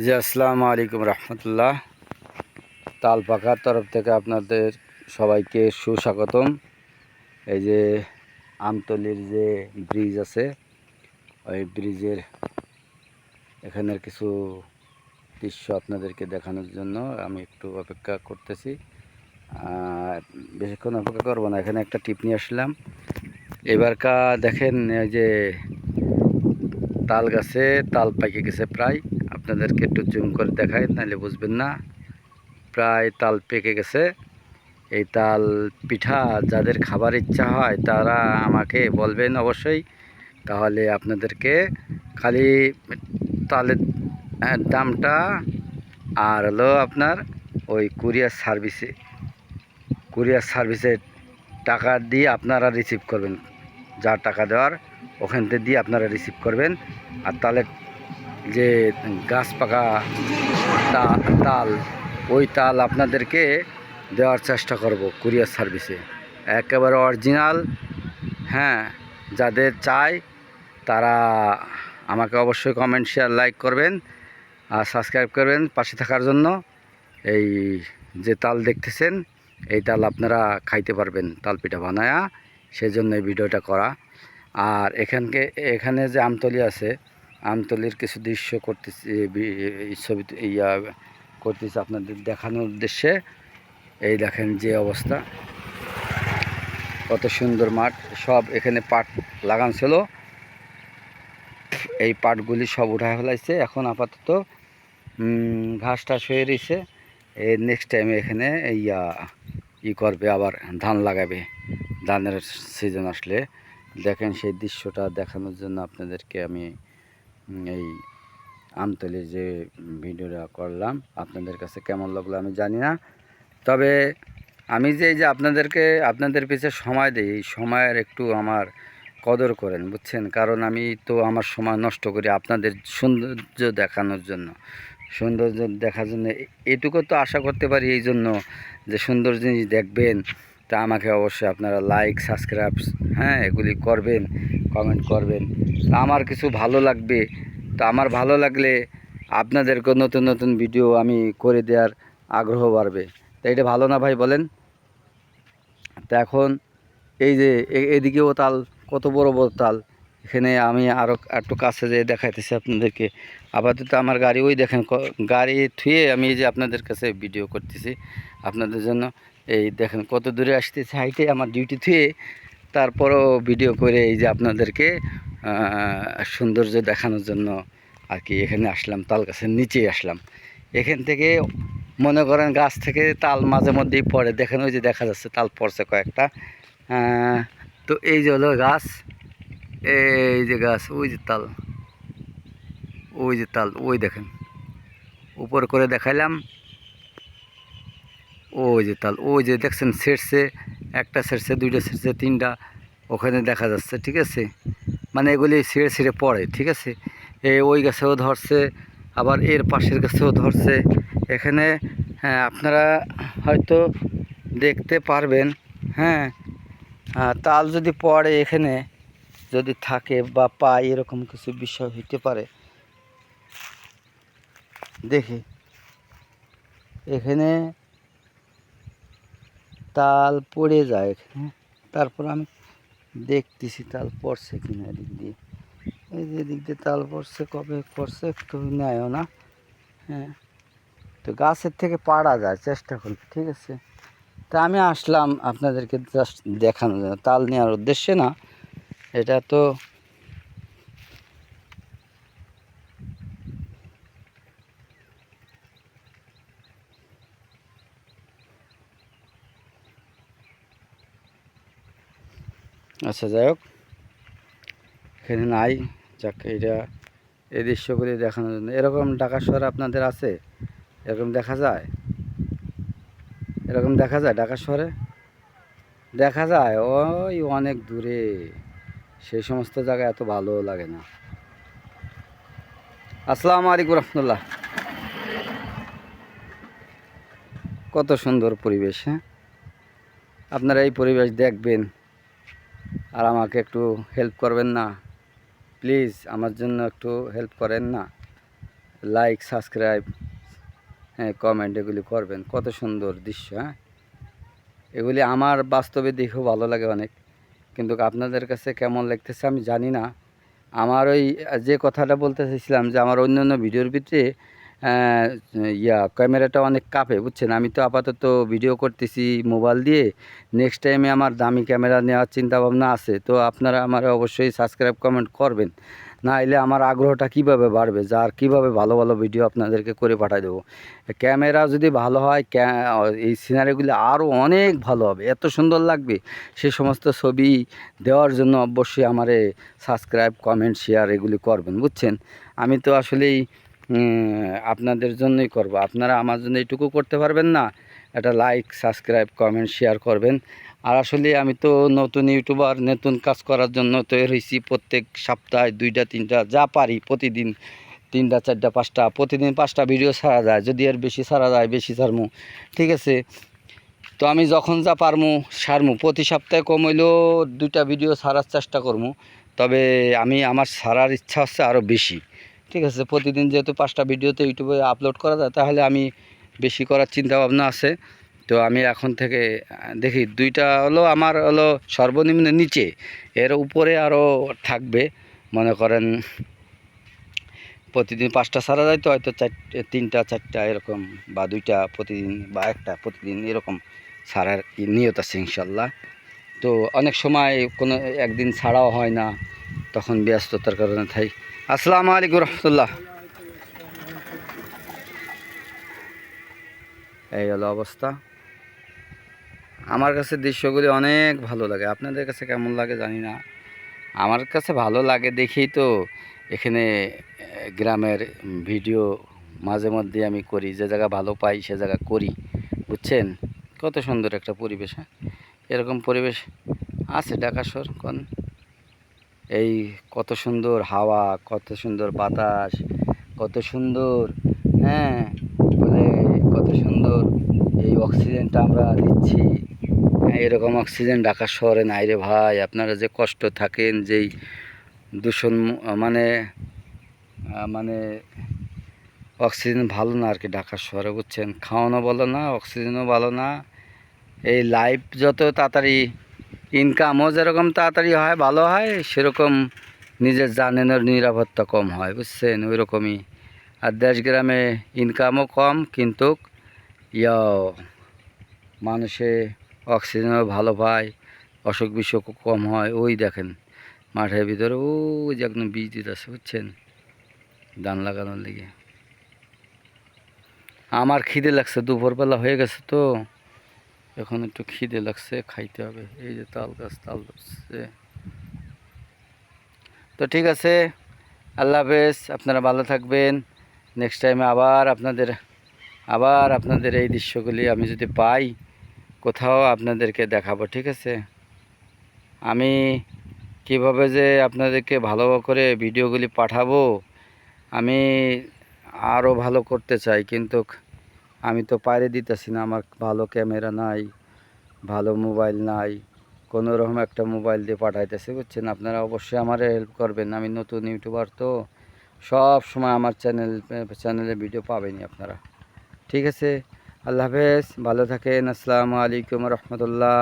জি আসসালামু আলাইকুম রহমতুল্লাহ। তাল পাখার তরফ থেকে আপনাদের সবাইকে সুস্বাগতম। এই যে আমতলির যে ব্রিজ আছে, ওই ব্রিজের এখানের কিছু দৃশ্য আপনাদেরকে দেখানোর জন্য আমি একটু অপেক্ষা করতেছি। বেশিক্ষণ অপেক্ষা করবো না, এখানে একটা টিপ নিয়ে আসলাম। এবারকা দেখেন এই যে তাল গাছে তাল পাকে গেছে প্রায়, আপনাদেরকে একটু জুম করে দেখাই, নাহলে বুঝবেন না। প্রায় তাল পেকে গেছে। এই তাল পিঠা যাদের খাবার ইচ্ছা হয় তারা আমাকে বলবেন অবশ্যই, তাহলে আপনাদেরকে খালি তালের দামটা আর হলো আপনার ওই কুরিয়ার সার্ভিসের টাকা দিয়ে আপনারা রিসিভ করবেন। যা টাকা দেওয়ার ওখান থেকে দিয়ে আপনারা রিসিভ করবেন। আর তালের যে গাছ পাকা তাল, ওই তাল আপনাদেরকে দেওয়ার চেষ্টা করব কুরিয়ার সার্ভিসে, একেবারে অরিজিনাল। হ্যাঁ, যাদের চাই তারা আমাকে অবশ্যই কমেন্ট, শেয়ার, লাইক করবেন আর সাবস্ক্রাইব করবেন পাশে থাকার জন্য। এই যে তাল দেখতেছেন, এই তাল আপনারা খাইতে পারবেন তাল পিঠা বানায়া, সেজন্য এই ভিডিওটা করা। আর এখানে যে আমতলি আছে, আমতলির কিছু দৃশ্য করতেছি, ছবি করতেছি আপনাদের দেখানোর উদ্দেশ্যে। এই দেখেন যে অবস্থা, কত সুন্দর মাঠ। সব এখানে পাট লাগান ছিল, এই পাটগুলি সব উঠায় ফেলাইছে। এখন আপাতত ঘাস টাস হয়ে রয়েছে। এই নেক্সট টাইমে এখানে করবে, আবার ধান লাগাবে। ধানের সিজন আসলে দেখেন, সেই দৃশ্যটা দেখানোর জন্য আপনাদেরকে আমি এই আমতলির যে ভিডিওটা করলাম, আপনাদের কাছে কেমন লাগলো আমি জানি না। তবে আমি যে আপনাদের পিছিয়ে সময় দিই, এই সময়ের একটু আমার কদর করেন, বুঝছেন? কারণ আমি তো আমার সময় নষ্ট করি আপনাদের সৌন্দর্য দেখানোর জন্য। সৌন্দর্য দেখার জন্য এটুকু তো আশা করতে পারি, এই জন্য যে সুন্দর জিনিস দেখবেন। তা আমাকে অবশ্যই আপনারা লাইক, সাবস্ক্রাইব, হ্যাঁ, এগুলি করবেন, কমেন্ট করবেন। তা আমার কিছু ভালো লাগবে, তো আমার ভালো লাগলে আপনাদেরকে নতুন নতুন ভিডিও আমি করে দেওয়ার আগ্রহ বাড়বে। তো এটা ভালো না ভাই, বলেন? তো এখন এই যে এদিকেও তাল, কত বড় বড় তাল। এখানে আমি আরও একটু কাছে যেয়ে দেখাইতেছি আপনাদেরকে। আপাতত আমার গাড়ি ওই দেখেন, গাড়ি থুয়ে আমি এই যে আপনাদের কাছে ভিডিও করতেছি আপনাদের জন্য। এই দেখেন কত দূরে আসতেছে হাইটে, আমার ডিউটি থুয়ে তারপরও ভিডিও করে এই যে আপনাদেরকে সৌন্দর্য দেখানোর জন্য আর কি এখানে আসলাম, তাল গাছের নিচেই আসলাম। এখান থেকে মনে করেন গাছ থেকে তাল মাঝে মধ্যেই পড়ে, দেখেন ওই যে দেখা যাচ্ছে তাল পড়ছে কয়েকটা। তো এই যে হলো গাছ, এই যে গাছ, ওই যে তাল, ওই যে তাল, ওই দেখেন উপর করে দেখাইলাম, ওই যে তাল, ওই যে দেখছেন ছেড়ছে, একটা ছেড়ছে, দুইটা ছেড়ছে, তিনটা ওখানে দেখা যাচ্ছে, ঠিক আছে? মানে এগুলি ছিঁড়ে ছিঁড়ে পড়ে, ঠিক আছে? ওই গাছেও ধরছে, আবার এর পাশের গাছেও ধরছে। এখানে হ্যাঁ, আপনারা হয়তো দেখতে পারবেন। হ্যাঁ, তাল যদি পড়ে এখানে, যদি থাকে বা পায়, এরকম কিছু বিষয় হইতে পারে। দেখি এখানে তাল পড়ে যায় এখানে, তারপর আমি দেখতেছি তাল পড়ছে কিনা এদিক দিয়ে। এই যে এদিক দিয়ে তাল পড়ছে, কবে পড়ছে একটু নেয়ও না। হ্যাঁ, তো গাছের থেকে পাড়া যায়, চেষ্টা করি, ঠিক আছে? তা আমি আসলাম আপনাদেরকে জাস্ট দেখানোর জন্য, তাল নেওয়ার উদ্দেশ্যে না। এটা তো আচ্ছা, যাই হোক, এখানে নাই। যাক, এটা এই দৃশ্যগুলি দেখানোর জন্য। এরকম ঢাকা শহরে আপনাদের আছে? এরকম দেখা যায়? এরকম দেখা যায় ঢাকা শহরে? দেখা যায় ওই অনেক দূরে, সেই সমস্ত জায়গায় এত ভালো লাগে না। আসসালামু আলাইকুম রহমতুল্লাহ। কত সুন্দর পরিবেশ! হ্যাঁ, আপনারা এই পরিবেশ দেখবেন আর আমাকে একটু হেল্প করবেন না? প্লিজ আমার জন্য একটু হেল্প করেন না? লাইক সাবস্ক্রাইব, হ্যাঁ কমেন্ট এগুলি করবেন। কত সুন্দর দৃশ্য, হ্যাঁ এগুলি আমার বাস্তবে দেখেও ভালো লাগে অনেক, কিন্তু আপনাদের কাছে কেমন লাগতেছে আমি জানি না। আমার ওই যে কথাটা বলতে চাইছিলাম যে আমার অন্য অন্য ভিডিওর ভিতরে ক্যামেরাটা অনেক কাঁপে বুঝছেন। আমি তো আপাতত ভিডিও করতেছি মোবাইল দিয়ে, নেক্সট টাইমে আমার দামি ক্যামেরা নেওয়ার চিন্তা ভাবনা আছে। তো আপনারা আমার অবশ্যই সাবস্ক্রাইব কমেন্ট করবেন, না এলে আমার আগ্রহটা কিভাবে বাড়বে, যার কিভাবে ভালো ভালো ভিডিও আপনাদেরকে করে পাঠিয়ে দেবো। ক্যামেরা যদি ভালো হয় এই সিনারিগুলি আরও অনেক ভালো হবে, এত সুন্দর লাগবে। সে সমস্ত ছবি দেওয়ার জন্য অবশ্যই আমারে সাবস্ক্রাইব কমেন্ট শেয়ার এগুলি করবেন বুঝছেন। আমি তো আসলেই আপনাদের জন্যই করব, আপনারা আমার জন্য এইটুকু করতে পারবেন না, একটা লাইক সাবস্ক্রাইব কমেন্ট শেয়ার করবেন। আর আসলে আমি তো নতুন ইউটিউবার, নতুন কাজ করার জন্য তৈরি হয়েছি। প্রত্যেক সপ্তাহে 2টা 3টা যা পারি, প্রতিদিন 3টা 4টা 5টা, প্রতিদিন 5টা ভিডিও ছাড়া যায়, যদি এর বেশি ছাড়া যায় বেশি ছাড়মু, ঠিক আছে। তো আমি যখন যা পারমু সারমু, প্রতি সপ্তাহে কম হইলেও 2টা ভিডিও ছাড়ার চেষ্টা করমু। তবে আমার ছাড়ার ইচ্ছা হচ্ছে আরও বেশি, ঠিক আছে। প্রতিদিন যেহেতু 5টা ভিডিওতে ইউটিউবে আপলোড করা যায়, তাহলে আমি বেশি করার চিন্তা ভাবনা আছে। তো আমি এখন থেকে দেখি 2টা হলো আমার হলো সর্বনিম্ন নিচে, এর উপরে আরও থাকবে। মনে করেন প্রতিদিন 5টা ছাড়া যায় তো হয়তো 3টা 4টা এরকম, বা 2টা প্রতিদিন, বা 1টা প্রতিদিন এরকম ছাড়ার নিয়ত আছে ইনশাল্লাহ। তো অনেক সময় কোনো একদিন ছাড়াও হয় না, তখন ব্যস্ততার কারণে থাই। আসসালামু আলাইকুম রহমতুল্লাহ। এই হলো অবস্থা। আমার কাছে দৃশ্যগুলি অনেক ভালো লাগে, আপনাদের কাছে কেমন লাগে জানি না। আমার কাছে ভালো লাগে দেখেই তো এখানে গ্রামের ভিডিও মাঝে মধ্যে আমি করি, যে জায়গা ভালো পাই সে জায়গা করি বুঝছেন। কত সুন্দর একটা পরিবেশ, হ্যাঁ এরকম পরিবেশ আছে ঢাকা শহর কোন। এই কত সুন্দর হাওয়া, কত সুন্দর বাতাস, কত সুন্দর, হ্যাঁ মানে কত সুন্দর এই অক্সিজেনটা আমরা দিচ্ছি। হ্যাঁ এরকম অক্সিজেন ঢাকা শহরে নাই রে ভাই। আপনারা যে কষ্ট থাকেন, যেই দূষণ, মানে মানে অক্সিজেন ভালো না আর কি ঢাকা শহরে বুঝছেন। খাওয়ানো ভালো না, অক্সিজেনও ভালো না। এই লাইফ যত তাড়াতাড়ি, ইনকামও যেরকম তাড়াতাড়ি হয় ভালো হয়, সেরকম নিজের জানের নিরাপত্তা কম হয় বুঝছেন, ওই রকমই। আর দেশ গ্রামে ইনকামও কম, কিন্তু মানুষে অক্সিজেনও ভালো পায়, অসুখ বিসুখও কম হয়। ওই দেখেন মাঠের ভিতরে ওই যে একদম বীজ দিতেছে বুঝছেন, ধান লাগানোর লেগে। আমার খিদে লাগছে, দুপুরবেলা হয়ে গেছে তো এখন একটু খিদে লাগছে, খাইতে হবে। এই যে তাল গাছ, তাল ধরছে। তো ঠিক আছে, আল্লাহ হাফেজ, আপনারা ভালো থাকবেন। নেক্সট টাইমে আবার আপনাদের এই দৃশ্যগুলি আমি যদি পাই কোথাও আপনাদেরকে দেখাবো, ঠিক আছে। আমি কিভাবে যে আপনাদেরকে ভালো করে ভিডিওগুলি পাঠাবো, আমি আরও ভালো করতে চাই, কিন্তু আমি তো পাইরে দিতেছি না। আমার ভালো ক্যামেরা নাই, ভালো মোবাইল নাই, কোনো রকম একটা মোবাইল দিয়ে পাঠাইতেছে বুঝছেন। আপনারা অবশ্যই আমার হেল্প করবেন, আমি নতুন ইউটিউবার তো সব সময় আমার চ্যানেলে ভিডিও পাবেনই আপনারা, ঠিক আছে। আল্লাহ হাফেজ, ভালো থাকেন। আসসালামু আলাইকুম রহমতুল্লাহ।